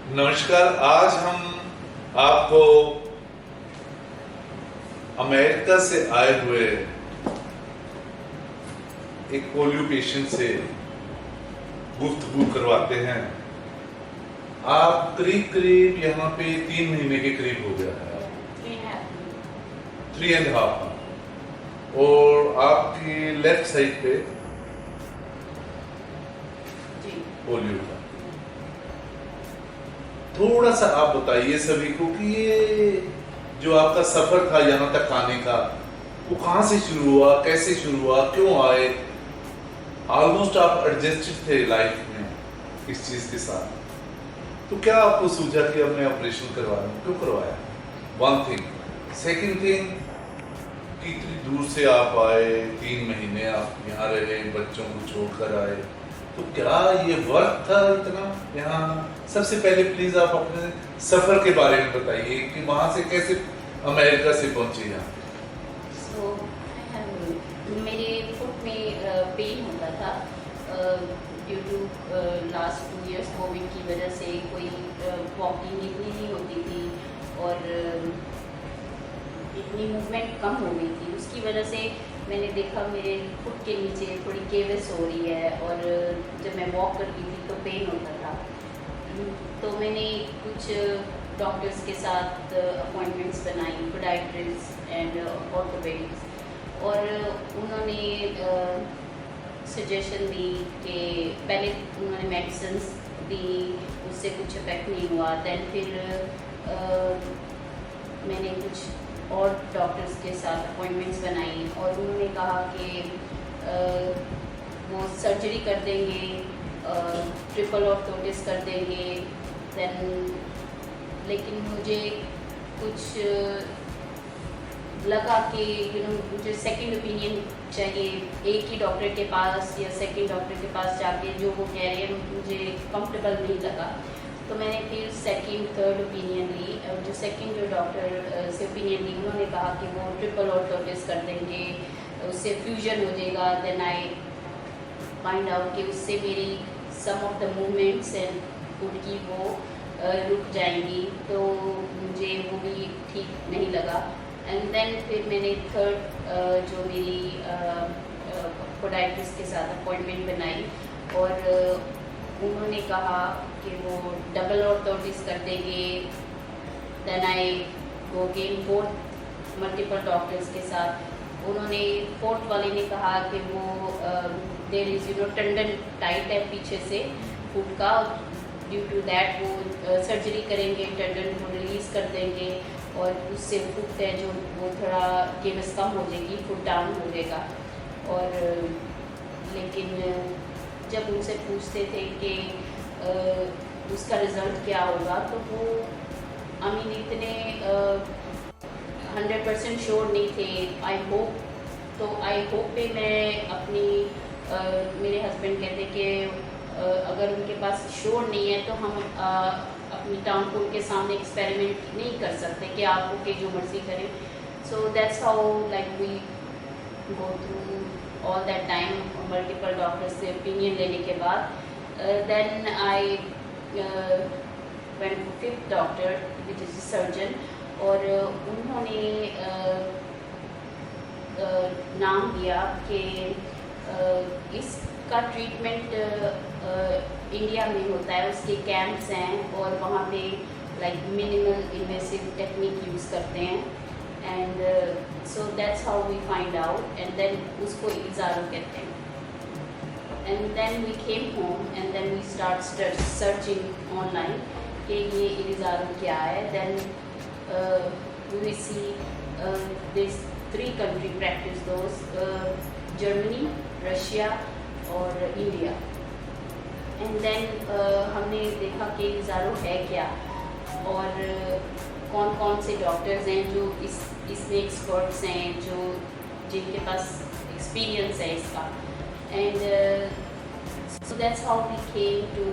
नमस्कार। आज हम आपको अमेरिका से आए हुए एक पोलियो पेशेंट से गुफ्तगू करवाते हैं। आप करीब करीब यहाँ पे 3 महीने के करीब हो गया है, 3.5 और आपकी लेफ्ट साइड पे पोलियो का। थोड़ा सा आप बताइए सभी को कि ये जो आपका सफर था यहाँ तक आने का, वो कहाँ से शुरू हुआ, कैसे शुरू हुआ, क्यों आए। ऑलमोस्ट आप एडजस्टेड थे लाइफ में इस चीज के साथ, तो क्या आपको सूझा कि हमने ऑपरेशन करवाया, क्यों करवाया? One thing. सेकंड थिंग, कि इतनी दूर से आप आए, 3 महीने आप यहाँ रहे, बच्चों को छोड़कर आए, तो क्या ये वर्थ था इतना यहाँ? सबसे पहले प्लीज आप अपने सफर के बारे में बताइए कि वहां से कैसे अमेरिका से पहुंचे यहाँ। मेरे फुट में पेन होता था due to last 2 years covid की वजह से। कोई वॉकिंग इतनी नहीं होती थी और इतनी मूवमेंट कम हो गई थी। उसकी वजह से मैंने देखा मेरे फुट के नीचे थोड़ी केवस हो रही है और जब मैं वॉक करती थी तो पेन होता था। तो मैंने कुछ डॉक्टर्स के साथ अपॉइंटमेंट्स बनाई, पोडाइट्रिस्ट एंड ऑर्थोपेडिक्स, और उन्होंने सजेशन दी कि पहले उन्होंने मेडिसिन्स दी, उससे कुछ इफेक्ट नहीं हुआ। दैन फिर मैंने कुछ और डॉक्टर्स के साथ अपॉइंटमेंट्स बनाई और उन्होंने कहा कि वो सर्जरी कर देंगे, ट्रिपल ऑर्थोटिस कर देंगे। दैन लेकिन मुझे कुछ लगा कि मुझे सेकंड ओपिनियन चाहिए, एक ही डॉक्टर के पास या सेकंड डॉक्टर के पास जाके जो वो कह रहे हैं मुझे कंफर्टेबल नहीं लगा। तो मैंने फिर सेकंड थर्ड ओपिनियन ली। जो सेकंड जो डॉक्टर से ओपिनियन ली, उन्होंने कहा कि वो ट्रिपल ऑर्थोटिस कर देंगे, उससे फ्यूजन हो जाएगा। देन आई फाइंड आउट कि उससे मेरी some of the movements and foot की वो रुक जाएंगी, तो मुझे वो भी ठीक नहीं लगा। एंड देन फिर मैंने थर्ड जो मेरी पोडाइट्रिस्ट के साथ अपॉइंटमेंट बनाई और उन्होंने कहा कि वो डबल ऑर्थोटिस कर देंगे। Then I go again forth multiple doctors के साथ। उन्होंने फोर्थ वाले ने कहा कि वो देयर इज टेंडन टाइट है पीछे से फुट का, ड्यू टू दैट वो सर्जरी करेंगे, टेंडन को रिलीज कर देंगे और उससे फुट है जो वो थोड़ा केवस कम हो जाएगी, फुट डाउन हो जाएगा। और लेकिन जब उनसे पूछते थे कि उसका रिज़ल्ट क्या होगा, तो वो इतने 100% श्योर नहीं थे। आई होप पे मैं अपनी मेरे हस्बैंड कहते कि अगर उनके पास श्योर नहीं है तो हम अपनी टाउन को उनके सामने एक्सपेरिमेंट नहीं कर सकते कि आप ओके जो मर्जी करें। So that's how like we go through all that time multiple doctors से ओपिनियन लेने के बाद then I went to fifth doctor which is surgeon, और उन्होंने नाम दिया कि इसका ट्रीटमेंट इंडिया में होता है, उसके कैंप्स हैं और वहाँ पे like minimal invasive technique use करते हैं। And so that's how we find out, and then उसको इज़ारो कहते हैं। And then we came home and then we start searching online कि ये इज़ारो क्या है। Then we see this 3 country practice those, Germany, Russia और India। And then हमने देखा कि इज़ारो है क्या और कौन कौन से डॉक्टर्स हैं जो इसमें एक्सपर्ट्स हैं, जो जिनके पास एक्सपीरियंस है इसका। And so that's how we came to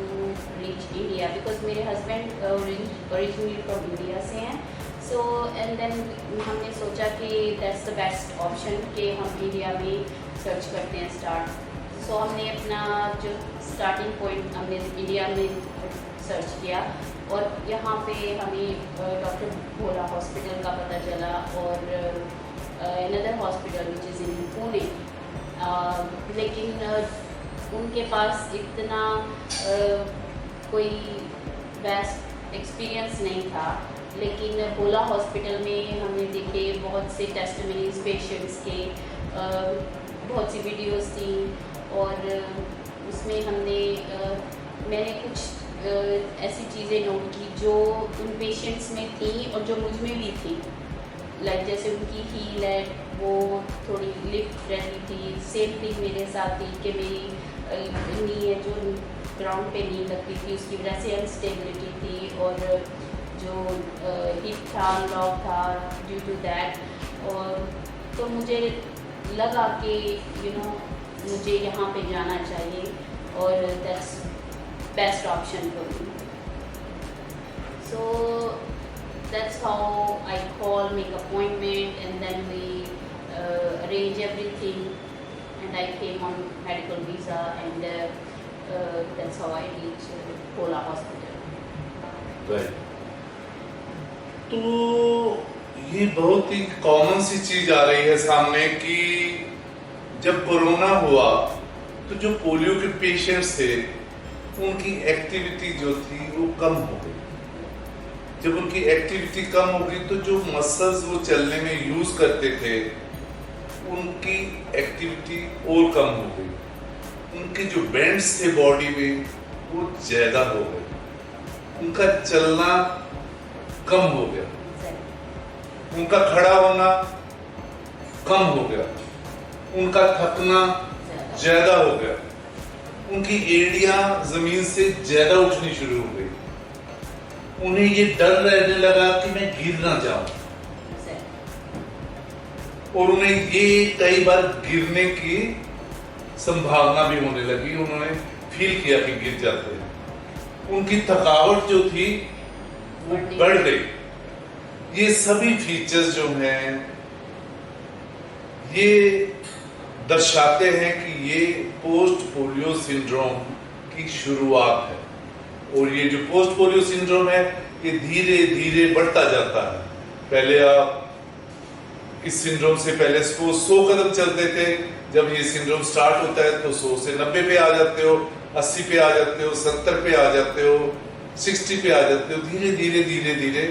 reach India, because मेरे हस्बैंड ओरिजिनली फ्रॉम इंडिया से हैं। सो एंड देन हमने सोचा कि दैट्स द बेस्ट ऑप्शन कि हम इंडिया में सर्च करते हैं स्टार्ट। सो हमने अपना जो स्टार्टिंग पॉइंट हमने इंडिया में सर्च किया और यहाँ पे हमें डॉक्टर भोला हॉस्पिटल का पता चला और another hospital which is in Pune, लेकिन उनके पास इतना कोई बेस्ट एक्सपीरियंस नहीं था। लेकिन भोला हॉस्पिटल में हमने देखे बहुत से टेस्टिमनीज पेशेंट्स के, बहुत सी वीडियोस थी और उसमें मैंने कुछ ऐसी चीज़ें नोट की जो उन पेशेंट्स में थी और जो मुझ में भी थी। लाइक जैसे उनकी हील है वो थोड़ी लिफ्ट रहती थी, सेम थिंग मेरे साथ थी कि मेरी नी है जो ग्राउंड पे नहीं लगती थी, उसकी वजह से अनस्टेबिलिटी थी और जो हिप था लॉक था ड्यू टू दैट। और तो मुझे लगा कि मुझे यहाँ पे जाना चाहिए और that's best option for me. So that's how I call, make appointment and then we arrange everything and I came on medical visa and that's how I reached Pola Hospital. Right. तो ये बहुत ही common सी चीज आ रही है सामने कि जब corona हुआ तो जो पोलियो के पेशेंट्स थे उनकी एक्टिविटी जो थी वो कम हो गई। जब उनकी एक्टिविटी कम हो गई तो जो मसल्स वो चलने में यूज करते थे उनकी एक्टिविटी और कम हो गई। उनके जो बेंड्स थे बॉडी में वो ज्यादा हो गए, उनका चलना कम हो गया, उनका खड़ा होना कम हो गया, उनका थकना ज्यादा हो गया, उनकी एड़ियां जमीन से ज्यादा उठनी शुरू हो गई। उन्हें ये डर रहने लगा कि मैं गिर ना जाऊं और उन्हें ये कई बार गिरने की संभावना भी होने लगी। उन्होंने फील किया कि गिर जाते हैं। उनकी थकावट जो थी वो बढ़ गई। ये सभी फीचर्स जो हैं ये दर्शाते हैं कि ये पोस्ट पोलियो सिंड्रोम की शुरुआत है और ये जो पोस्ट पोलियो सिंड्रोम है ये धीरे धीरे बढ़ता जाता है। पहले आप इस सिंड्रोम से पहले 100 कदम चलते थे, जब ये सिंड्रोम स्टार्ट होता है तो 100 से 90 पे आ जाते हो, 80 पे आ जाते हो, 70 पे आ जाते हो, 60 पे आ जाते हो। धीरे धीरे धीरे धीरे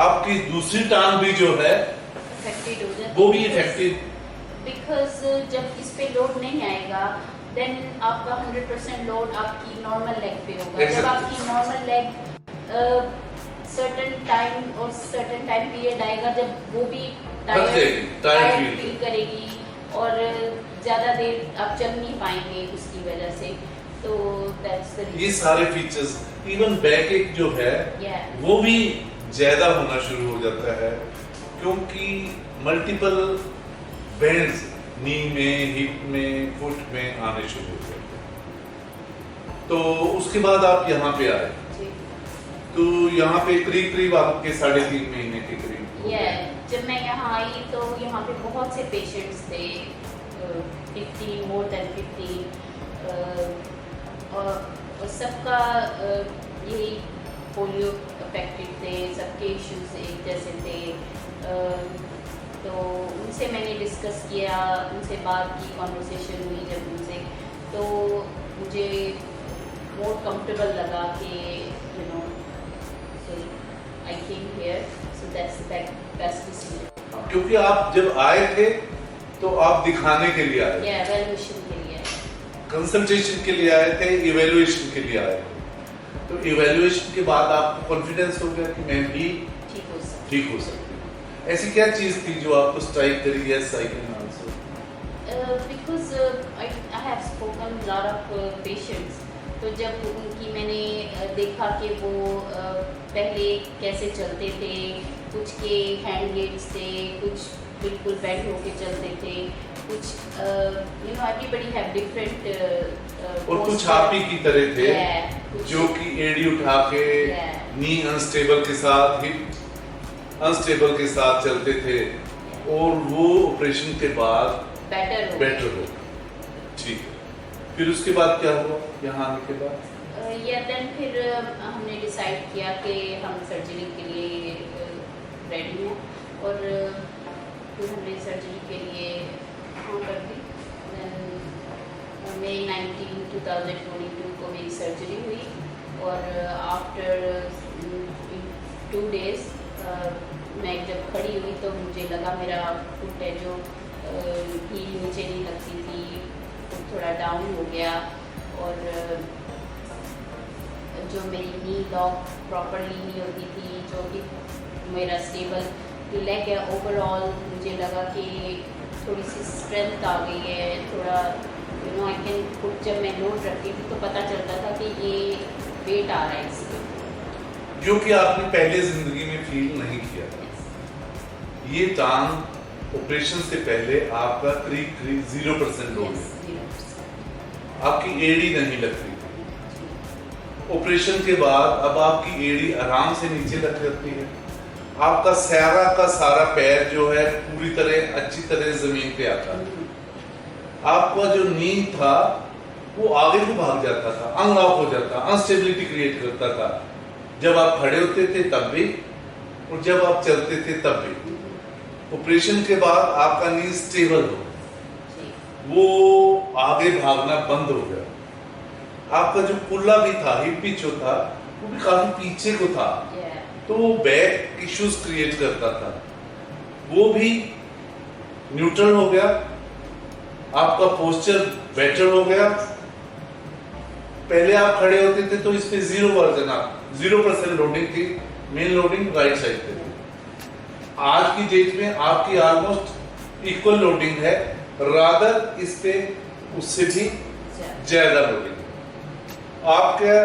आपकी दूसरी टांग भी जो है वो भी इफेक्टेड, बिकॉज जब इस पे लोड नहीं आएगा देन आपका 100% लोड आपकी नॉर्मल लेग पे होगा। जब आपकी नॉर्मल लेग सर्टेन टाइम और सर्टेन टाइम पीरियड आएगा जब वो भी टायर्ड फील करेगी और ज्यादा देर आप चल नहीं पाएंगे उसकी वजह से। तो दैट्स द ये सारे फीचर्स, इवन बैक एक जो है वो भी ज्यादा होना शुरू हो जाता है क्योंकि मल्टीपल बेंड्स नी में, हिप में, फुट में आने शुरू हो जाते हैं। तो उसके बाद आप यहाँ पे आए, तो यहाँ पे करीब आपके 3.5 महीने के करीब जब मैं यहाँ आई तो यहाँ पे बहुत से पेशेंट्स थे, 15 मोर देन 15 और सबका यही पोलियो अफेक्टेड थे, सबके इश्यूज एक जैसे थे। तो उनसे मैंने डिस्कस किया, उनसे बात की, कॉन्वर्सेशन हुई जब उनसे, तो मुझे मोर कंफर्टेबल लगा कि I came here, so that's the best decision. क्योंकि आप जब आए थे तो आप दिखाने के लिए आए, evaluation के लिए, कंसल्टेशन के लिए आए थे, इवैल्यूएशन के लिए आए थे। तो इवैल्यूएशन के बाद आपको कॉन्फिडेंस हो गया कि मैं भी ठीक हो सकती हूँ। ऐसी क्या चीज थी जो आपको स्ट्राइक करी? Yes, I can answer. Because I have spoken lot of patients, तो जब उनकी मैंने देखा कि वो पहले कैसे चलते थे, कुछ के हैंड गेट्स थे, कुछ बिल्कुल बेंड होके चलते थे, कुछ एवरीबडी हैव डिफरेंट और कुछ आप ही की तरह थे जो कि एड़ी उठा के नी अनस्टेबल के साथ, हिप अनस्टेबल के साथ चलते थे और वो ऑपरेशन के बाद बेटर हो। ठीक है, फिर उसके बाद क्या हुआ यहाँ आने के बाद? या देन फिर हमने डिसाइड किया कि हम सर्जरी के लिए रेडी हैं और फिर हमने सर्जरी के लिए हाँ कर दी। देन मई 19, 2022 को मेरी सर्जरी हुई और आफ्टर 2 days मैं जब खड़ी हुई तो मुझे लगा मेरा फुट है जो हील नीचे नहीं लगती थी थोड़ा डाउन हो गया और जो मेरी नी लॉक प्रॉपरली नहीं होती थी जो कि मेरा स्टेबल लेग है ओवरऑल मुझे लगा कि थोड़ी सी स्ट्रेंथ आ गई है थोड़ा आई कैन पुट जब मैं लोड रखती थी तो पता चलता था कि ये वेट आ रहा है इसमें जो कि आपने पहले जिंदगी में फील नहीं किया था। ये टांग ऑपरेशन से पहले आपका करीब 0% हो गया, आपकी एड़ी नहीं लगती थी। ऑपरेशन के बाद अब आपकी एड़ी आराम से नीचे लग जाती है, आपका का सारा पैर जो है पूरी तरह अच्छी तरह जमीन पे आता है। आपका जो नी था वो आगे को भाग जाता था, अनलॉक हो जाता, अनस्टेबिलिटी क्रिएट करता था। जब आप खड़े होते थे तब भी और जब आप चलते थे तब भी। ऑपरेशन के बाद आपका नी स्टेबल हो, वो आगे भागना बंद हो गया। आपका जो कुल्ला भी था, हिप पिच जो था, वो भी काफी पीछे को था, तो वो बैक इश्यूज क्रिएट करता था, वो भी न्यूट्रल हो गया। आपका पोस्चर बेटर हो गया। पहले आप खड़े होते थे तो इस पे 0% लोडिंग थी, मेन लोडिंग राइट साइड पे थी। आज की डेट में आपकी ऑलमोस्ट इक्वल लोडिंग है, रादर इस पे उससे भी ज्यादा लोडिंग। आपका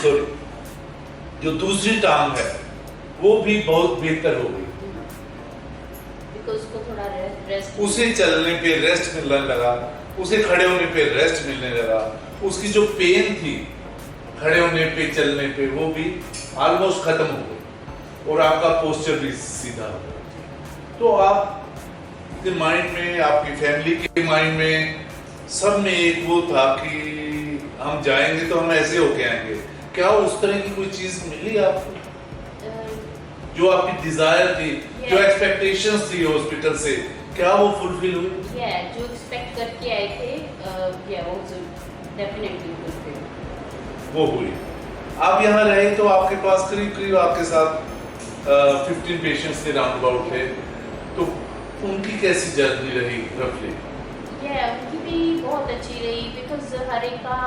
सॉरी जो दूसरी टांग है वो भी बहुत बेहतर हो गई, उसको थोड़ा रेस्ट, उसे चलने पे रेस्ट मिलने लगा, उसे खड़े होने पे रेस्ट मिलने लगा। उसकी जो पेन थी खड़े होने पे चलने पे वो भी ऑलमोस्ट खत्म हो गई और आपका पोस्चर भी सीधा हो गया। तो आपके माइंड में, आपकी फैमिली के माइंड में, सब में एक वो था कि हम जाएंगे तो हम ऐसे होके आएंगे। क्या उस तरह की कोई चीज मिली आपको जो आपकी डिजायर थी, जो एक्सपेक्टेशंस थी हॉस्पिटल से, क्या वो फुलफिल हुई? जो एक्सपेक्ट करके आए थे वो डेफिनेटली फुलफिल वो हुई। आप यहाँ रहे तो आपके पास करीब आपके साथ 15 पेशेंट्स थे, राउंड अबाउट थे, तो उनकी कैसी जर्नी रही रफली? उनकी भी बहुत अच्छी रही, बिकॉज हर एक का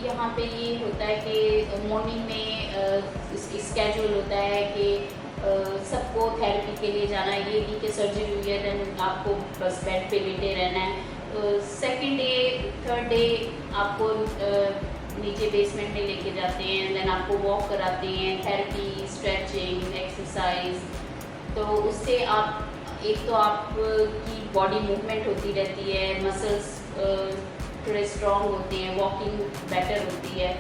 यहाँ पे ये होता है कि मॉर्निंग में स्केड्यूल होता है कि सबको थेरेपी के लिए जाना है, ये नहीं कि सर्जरी हुई है देन आपको बस बेड पे लेटे रहना है। तो सेकंड डे, थर्ड डे आपको नीचे बेसमेंट में लेके जाते हैं, देन आपको वॉक कराते हैं, थेरेपी, स्ट्रेचिंग, एक्सरसाइज। तो उससे आप एक तो आपकी बॉडी मूवमेंट होती रहती है, मसल्स थोड़े स्ट्रॉन्ग होते हैं, वॉकिंग बेटर होती है।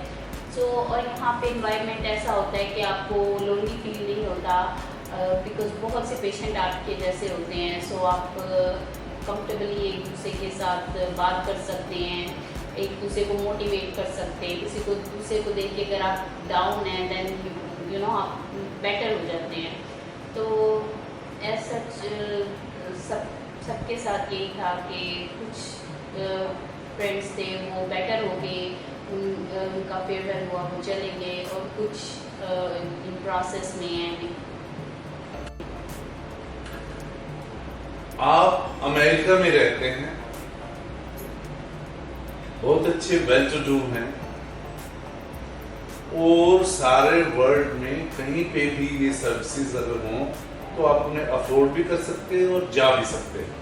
और यहाँ पे इन्वायरमेंट ऐसा होता है कि आपको लोनली फील नहीं होता, बिकॉज बहुत से पेशेंट आपके जैसे होते हैं। आप कंफर्टेबली एक दूसरे के साथ बात कर सकते हैं, एक दूसरे को मोटिवेट कर सकते हैं। किसी को दूसरे को देख के अगर आप डाउन हैं देन आप बेटर हो जाते हैं। तो ऐसा सबके साथ यही था कि कुछ फ्रेंड्स थे वो बेटर हो गए, उनका फेवरल हुआ, वो चले गए, और कुछ इन प्रोसेस में है। आप अमेरिका में रहते हैं, बहुत अच्छे वेल टू डू हैं, और सारे वर्ल्ड में कहीं पे भी ये सर्विसेज अगर हों तो आप उन्हें अफोर्ड भी कर सकते हैं और जा भी सकते हैं।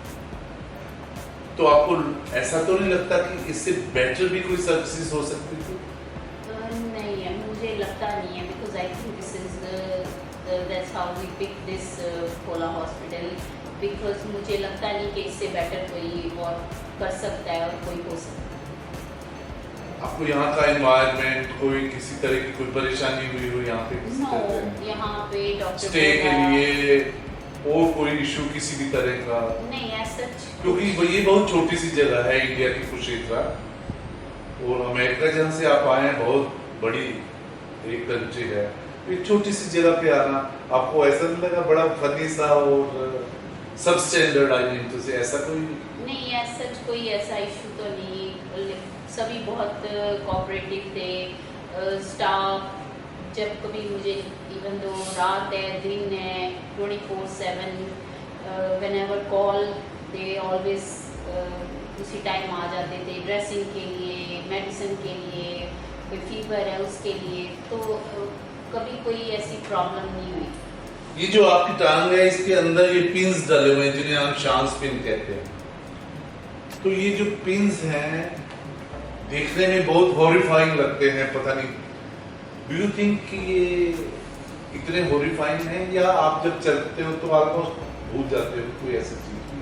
तो आपको ऐसा तो नहीं लगता कि इससे बेटर भी कोई सर्विसेज हो सकती थी? नहीं है, मुझे लगता नहीं है, because I think this is that's how we pick this Apollo hospital, because मुझे लगता नहीं कि इससे बेटर कोई और कर सकता है और कोई हो सकता है। आपको यहाँ का एनवायरनमेंट, कोई किसी तरह की कोई परेशानी हुई हो यहाँ पे? यहाँ पे डॉक्टर स्टे के लिए और कोई इशू किसी भी तरह का नहीं है सच, क्योंकि ये बहुत छोटी सी जगह है इंडिया की कुरुक्षेत्र, और अमेरिका जहाँ से आप आए हैं बहुत बड़ी एक कंट्री है, एक छोटी सी जगह पे आना आपको ऐसा नहीं लगा बड़ा फनी सा और सब स्टैंडर्ड आई मीन तो से ऐसा कोई? नहीं, सच कोई ऐसा इशू तो नहीं, सभी बहुत कोऑपरेटिव थे। स्टाफ जब कभी मुझे इवन दो रात है दिन है 24/7 व्हेनेवर कॉल दे ऑलवेज उसी टाइम आ जाते थे, ड्रेसिंग के लिए, मेडिसिन के लिए, कोई फीवर है उसके लिए, तो कभी कोई ऐसी प्रॉब्लम नहीं हुई। ये जो आपकी टांग है इसके अंदर ये पिन्स डले हुए हैं जिन्हें हम शांस पिन कहते हैं, तो ये जो पिन्स हैं देखने में बहुत हॉरिफाइंग लगते हैं, पता नहीं डू यू थिंक कि ये इतने हॉरिफाइंग हैं या आप जब चलते हो तो ऑलमोस्ट भूल जाते हो कोई ऐसी चीज है?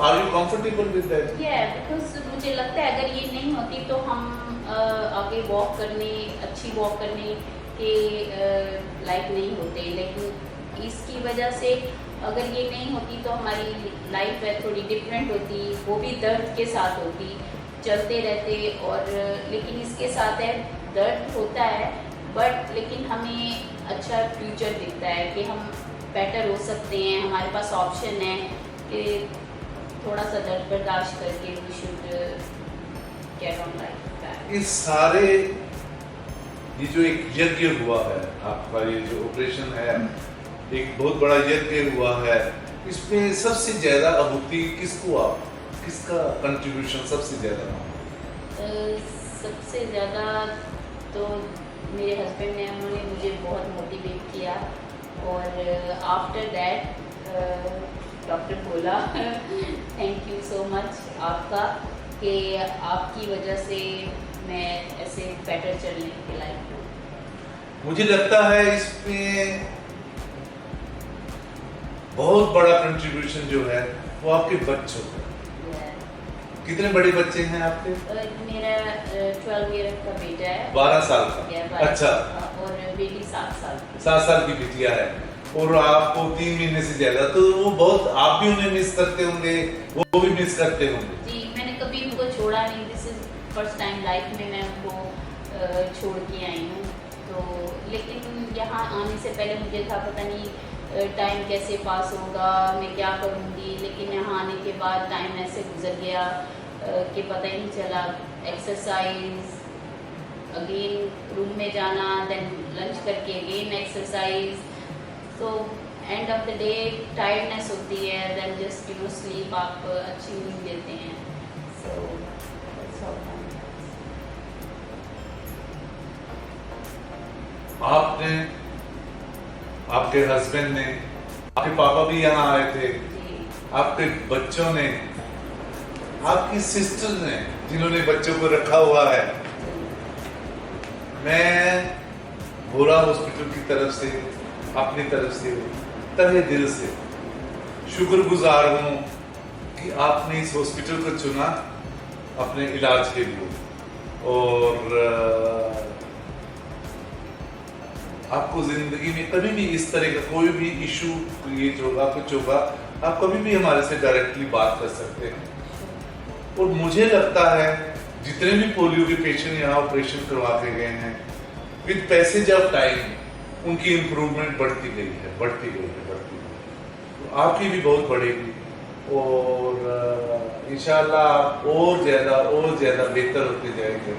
Are you comfortable with that? या बिकॉज मुझे लगता है अगर ये नहीं होती तो हम आगे वॉक करने, अच्छी वॉक करने के लायक नहीं होते, लेकिन इसकी वजह से अगर ये नहीं होती तो हमारी लाइफ है थोड़ी डिफरेंट होती, वो भी दर्द के साथ होती, चलते रहते। और लेकिन इसके साथ है दर्द होता है बट लेकिन हमें अच्छा फ्यूचर दिखता है कि हम बेटर हो सकते हैं, हमारे पास ऑप्शन है कि थोड़ा सा दर्द बर्दाश्त करके we should get on life. इस सारे ये जो एक यज्ञ हुआ है आपका, ये जो ऑपरेशन है एक बहुत बड़ा यज्ञ हुआ है, इसमें सबसे ज्यादा आहुति किसका कंट्रीब्यूशन सबसे ज्यादा? सबसे ज़्यादा तो मेरे हस्बैंड ने, उन्होंने मुझे बहुत मोटिवेट किया और आफ्टर दैट डॉक्टर बोला थैंक यू सो मच आपका कि आपकी वजह से मैं ऐसे बेटर चलने के लायक हूँ। मुझे लगता है इसमें बहुत बड़ा कंट्रीब्यूशन जो है वो आपके बच्चों का। कितने बड़े बच्चे हैं आपके? मेरा 12 ईयर का बेटा है, 12 साल का। अच्छा। और बेटी 7 साल की। 7 साल की बिटिया है और आपको 3 महीने से ज्यादा, तो वो बहुत, आप भी उन्हें मिस करते होंगे, वो भी मिस करते होंगे। जी, मैंने कभी उनको छोड़ा नहीं, this is first time life में मैं उनको छोड़ के आई हूँ। तो लेकिन यहाँ आने से पहले मुझे था पता नहीं टाइम कैसे पास होगा, मैं क्या करूँगी, लेकिन यहाँ आने के बाद टाइम ऐसे गुजर गया कि पता ही नहीं चला। एक्सरसाइज, अगेन रूम में जाना, देन लंच करके अगेन एक्सरसाइज, तो end of the day tiredness होती है, देन जस्ट स्लीप, आप अच्छी नींद लेते हैं। सो आपने, आपके हस्बैंड ने, आपके पापा भी यहाँ आए थे, आपके बच्चों ने, आपकी सिस्टर ने जिन्होंने बच्चों को रखा हुआ है, मैं भोला हॉस्पिटल की तरफ से, अपनी तरफ से, तहे दिल से शुक्रगुजार हूँ कि आपने इस हॉस्पिटल को चुना अपने इलाज के लिए। और आपको जिंदगी में कभी भी इस तरह का कोई भी इशू क्रिएट होगा, कुछ होगा, आप कभी भी हमारे से डायरेक्टली बात कर सकते हैं। और मुझे लगता है जितने भी पोलियो के पेशेंट यहाँ ऑपरेशन करवा के गए हैं, विद पैसेज ऑफ टाइम उनकी इम्प्रूवमेंट बढ़ती गई है। तो आपकी भी बहुत बढ़ेगी और इंशाल्लाह आप और ज्यादा बेहतर होते जाएंगे।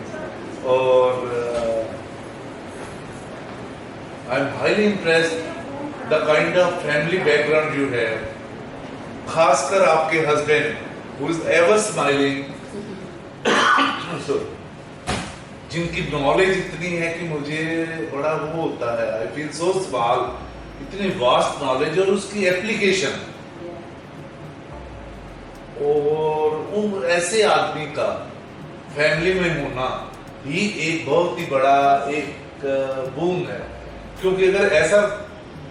और I am highly impressed the kind of family background you have, खासकर आपके husband who is ever smiling, जिनकी नॉलेज इतनी है कि मुझे बड़ा वो होता है, आई फील सो स्मॉल, इतनी वास्ट नॉलेज और उसकी एप्लीकेशन। और ऐसे आदमी का फैमिली में होना ही एक बहुत ही बड़ा एक बूम है, क्योंकि अगर ऐसा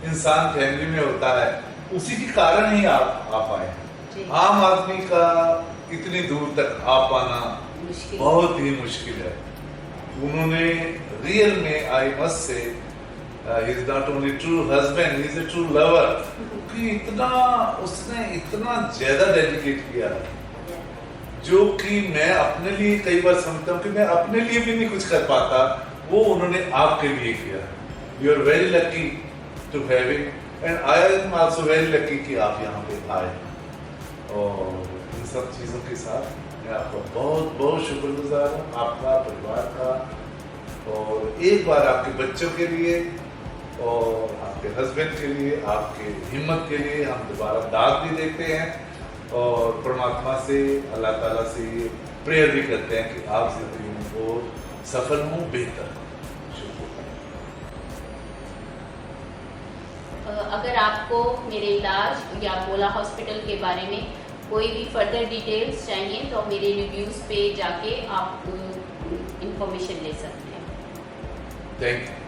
इंसान फैमिली में होता है उसी के कारण ही आप आ पाए। आम आदमी का इतनी दूर तक आ पाना बहुत ही मुश्किल है। उन्होंने रियल में, I must say, he is not only true husband, he is a true lover, कि उसने इतना ज्यादा डेडिकेट किया है। जो कि मैं अपने लिए कई बार समझता हूँ कि मैं अपने लिए भी नहीं कुछ कर पाता, वो उन्होंने आपके लिए किया। You are very lucky to having and I am also very lucky कि आप यहाँ पे आए। और इन सब चीज़ों के साथ मैं आपका बहुत बहुत शुक्रगुजार हूँ, आपका, परिवार का, और एक बार आपके बच्चों के लिए और आपके हस्बैंड के लिए, आपके हिम्मत के लिए हम दोबारा दाद भी देते हैं और परमात्मा से, अल्लाह ताला से प्रेयर भी करते हैं कि आप जिंदगी में और सफल हों, बेहतर हों। अगर आपको मेरे इलाज या अपोलो हॉस्पिटल के बारे में कोई भी फर्दर डिटेल्स चाहिए तो मेरे रिव्यूज़ पे जाके आप इंफॉर्मेशन ले सकते हैं। Thank you.